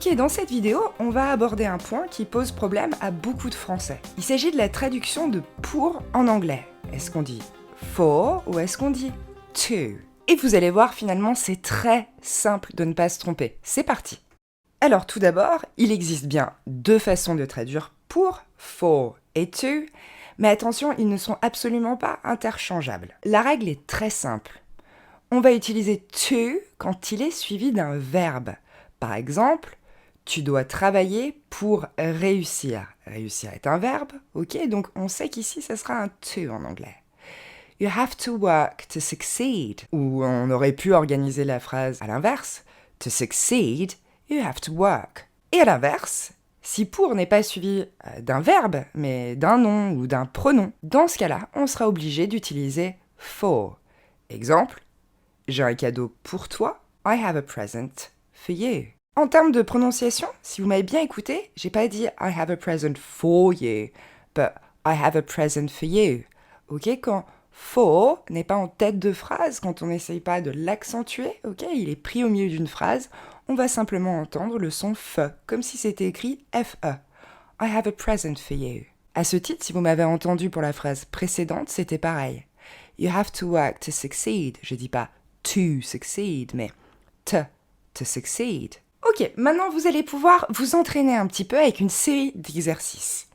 Ok, dans cette vidéo, on va aborder un point qui pose problème à beaucoup de Français. Il s'agit de la traduction de pour en anglais. Est-ce qu'on dit for ou est-ce qu'on dit to? Et vous allez voir, finalement, c'est très simple de ne pas se tromper. C'est parti. Alors tout d'abord, il existe bien deux façons de traduire pour, for et to, mais attention, ils ne sont absolument pas interchangeables. La règle est très simple. On va utiliser to quand il est suivi d'un verbe. Par exemple, tu dois travailler pour réussir. Réussir est un verbe, ok? Donc on sait qu'ici, ce sera un to en anglais. You have to work to succeed. Ou on aurait pu organiser la phrase à l'inverse. To succeed, you have to work. Et à l'inverse, si pour n'est pas suivi d'un verbe, mais d'un nom ou d'un pronom, dans ce cas-là, on sera obligé d'utiliser for. Exemple, j'ai un cadeau pour toi. I have a present for you. En termes de prononciation, si vous m'avez bien écouté, j'ai pas dit I have a present for you, but I have a present for you. Ok, quand for n'est pas en tête de phrase, quand on n'essaye pas de l'accentuer, ok, il est pris au milieu d'une phrase, on va simplement entendre le son f, comme si c'était écrit fe. I have a present for you. À ce titre, si vous m'avez entendu pour la phrase précédente, c'était pareil. You have to work to succeed. Je dis pas to succeed, mais to succeed. Ok, maintenant vous allez pouvoir vous entraîner un petit peu avec une série d'exercices.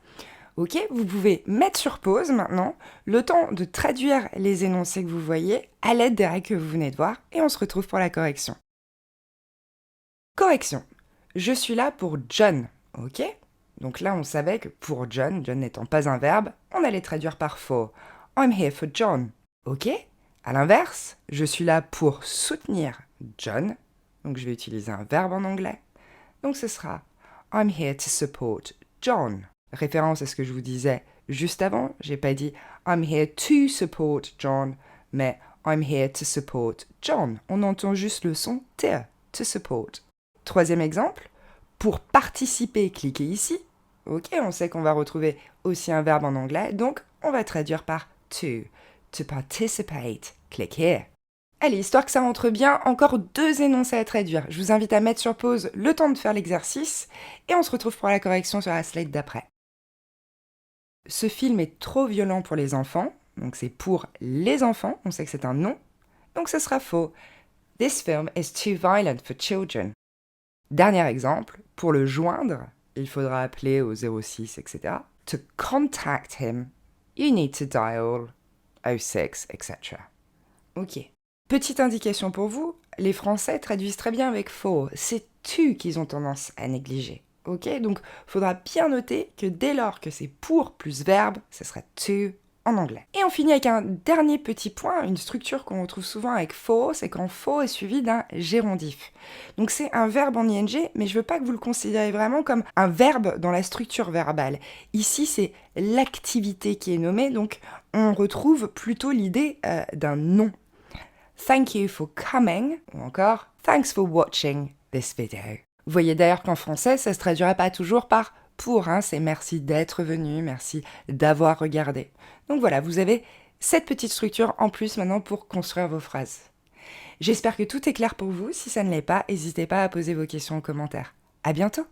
Ok, vous pouvez mettre sur pause maintenant, le temps de traduire les énoncés que vous voyez à l'aide des règles que vous venez de voir, et on se retrouve pour la correction. Correction. Je suis là pour John, ok? Donc là, on savait que pour John n'étant pas un verbe, on allait traduire par for. I'm here for John, ok? À l'inverse, je suis là pour soutenir John. Donc je vais utiliser un verbe en anglais. Donc ce sera I'm here to support John. Référence à ce que je vous disais juste avant, j'ai pas dit I'm here to support John, mais I'm here to support John. On entend juste le son to support. Troisième exemple, pour participer, cliquez ici. Ok, on sait qu'on va retrouver aussi un verbe en anglais, donc on va traduire par to. To participate, click here. Allez, histoire que ça rentre bien, encore deux énoncés à traduire. Je vous invite à mettre sur pause le temps de faire l'exercice et on se retrouve pour la correction sur la slide d'après. Ce film est trop violent pour les enfants, donc c'est pour les enfants, on sait que c'est un nom, donc ce sera faux. This film is too violent for children. Dernier exemple, pour le joindre, il faudra appeler au 06, etc. To contact him, you need to dial 06, etc. Ok. Petite indication pour vous, les Français traduisent très bien avec for. C'est tu qu'ils ont tendance à négliger. Ok, donc faudra bien noter que dès lors que c'est pour plus verbe, ce sera to en anglais. Et on finit avec un dernier petit point, une structure qu'on retrouve souvent avec for, c'est quand for est suivi d'un gérondif. Donc c'est un verbe en ing, mais je veux pas que vous le considérez vraiment comme un verbe dans la structure verbale. Ici, c'est l'activité qui est nommée, donc on retrouve plutôt l'idée d'un nom. Thank you for coming, ou encore thanks for watching this video. Vous voyez d'ailleurs qu'en français, ça se traduira pas toujours par pour, c'est merci d'être venu, merci d'avoir regardé. Donc voilà, vous avez cette petite structure en plus maintenant pour construire vos phrases. J'espère que tout est clair pour vous. Si ça ne l'est pas, n'hésitez pas à poser vos questions en commentaire. À bientôt!